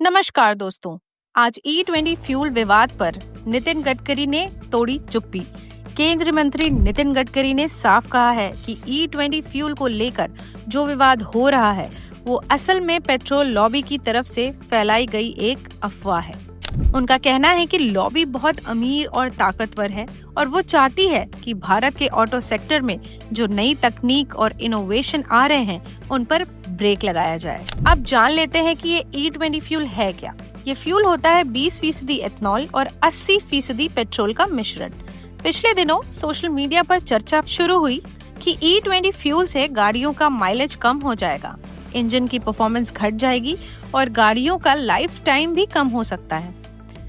नमस्कार दोस्तों। आज E20 फ्यूल विवाद पर नितिन गडकरी ने तोड़ी चुप्पी। केंद्रीय मंत्री नितिन गडकरी ने साफ कहा है कि E20 फ्यूल को लेकर जो विवाद हो रहा है वो असल में पेट्रोल लॉबी की तरफ से फैलाई गई एक अफवाह है। उनका कहना है कि लॉबी बहुत अमीर और ताकतवर है और वो चाहती है कि भारत के ऑटो सेक्टर में जो नई तकनीक और इनोवेशन आ रहे हैं उन पर ब्रेक लगाया जाए। अब जान लेते हैं कि ये E20 फ्यूल है क्या। ये फ्यूल होता है 20% एथनॉल और 80% पेट्रोल का मिश्रण। पिछले दिनों सोशल मीडिया पर चर्चा शुरू हुई कि E20 फ्यूल से गाड़ियों का माइलेज कम हो जाएगा, इंजन की परफॉर्मेंस घट जाएगी और गाड़ियों का लाइफ टाइम भी कम हो सकता है।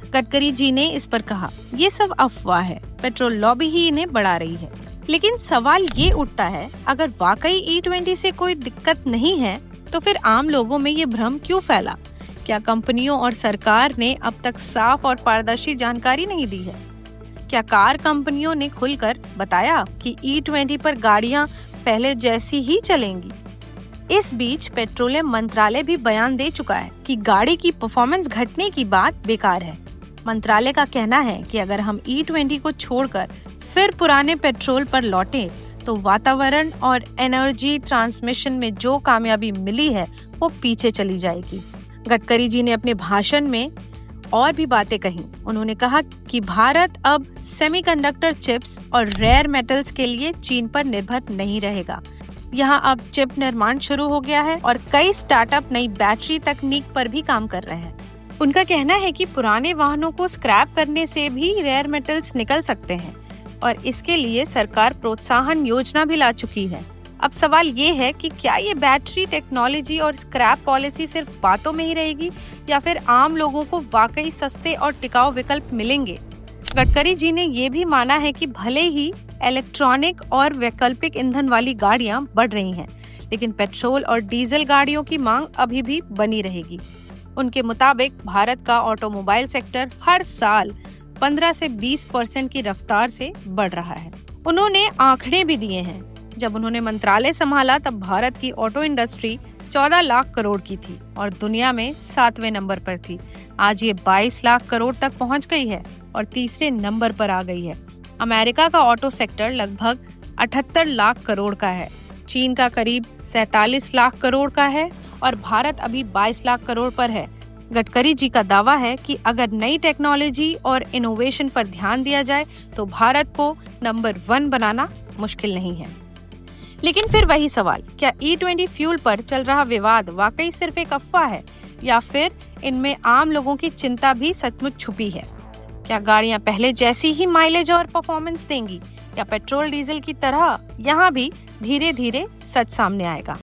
गडकरी जी ने इस पर कहा, ये सब अफवाह है, पेट्रोल लॉबी ही इन्हें बढ़ा रही है। लेकिन सवाल ये उठता है, अगर वाकई E20 से कोई दिक्कत नहीं है तो फिर आम लोगों में ये भ्रम क्यों फैला? क्या कंपनियों और सरकार ने अब तक साफ और पारदर्शी जानकारी नहीं दी है? क्या कार कंपनियों ने खुलकर बताया कि E20 पर गाड़ियां पहले जैसी ही चलेंगी? इस बीच पेट्रोलियम मंत्रालय भी बयान दे चुका है कि गाड़ी की परफॉर्मेंस घटने की बात बेकार है। मंत्रालय का कहना है कि अगर हम E20 को छोड़कर फिर पुराने पेट्रोल पर लौटें तो वातावरण और एनर्जी ट्रांसमिशन में जो कामयाबी मिली है वो पीछे चली जाएगी। गडकरी जी ने अपने भाषण में और भी बातें कही। उन्होंने कहा कि भारत अब सेमीकंडक्टर चिप्स और रेयर मेटल्स के लिए चीन पर निर्भर नहीं रहेगा। यहाँ अब चिप निर्माण शुरू हो गया है और कई स्टार्टअप नई बैटरी तकनीक पर भी काम कर रहे हैं। उनका कहना है कि पुराने वाहनों को स्क्रैप करने से भी रेयर मेटल्स निकल सकते हैं और इसके लिए सरकार प्रोत्साहन योजना भी ला चुकी है। अब सवाल ये है कि क्या ये बैटरी टेक्नोलॉजी और स्क्रैप पॉलिसी सिर्फ बातों में ही रहेगी या फिर आम लोगों को वाकई सस्ते और टिकाऊ विकल्प मिलेंगे? गडकरी जी ने ये भी माना है कि भले ही इलेक्ट्रॉनिक और वैकल्पिक ईंधन वाली गाड़ियां बढ़ रही हैं, लेकिन पेट्रोल और डीजल गाड़ियों की मांग अभी भी बनी रहेगी। उनके मुताबिक भारत का ऑटोमोबाइल सेक्टर हर साल 15 से 20% की रफ्तार से बढ़ रहा है। उन्होंने आंकड़े भी दिए हैं। जब उन्होंने मंत्रालय संभाला तब भारत की ऑटो इंडस्ट्री 14 लाख करोड़ की थी और दुनिया में 7वें नंबर पर थी। आज ये 22 लाख करोड़ तक पहुंच गई है और तीसरे नंबर पर आ गई है। अमेरिका का ऑटो सेक्टर लगभग 78 लाख करोड़ का है, चीन का करीब 47 लाख करोड़ का है और भारत अभी 22 लाख करोड़ पर है। गडकरी जी का दावा है कि अगर नई टेक्नोलॉजी और इनोवेशन पर ध्यान दिया जाए तो भारत को नंबर 1 बनाना मुश्किल नहीं है। लेकिन फिर वही सवाल, क्या E20 फ्यूल पर चल रहा विवाद वाकई सिर्फ एक अफवाह है या फिर इनमें आम लोगों की चिंता भी सचमुच छुपी है? क्या गाड़ियां पहले जैसी ही माइलेज और परफॉर्मेंस देंगी या पेट्रोल डीजल की तरह यहाँ भी धीरे धीरे सच सामने आएगा?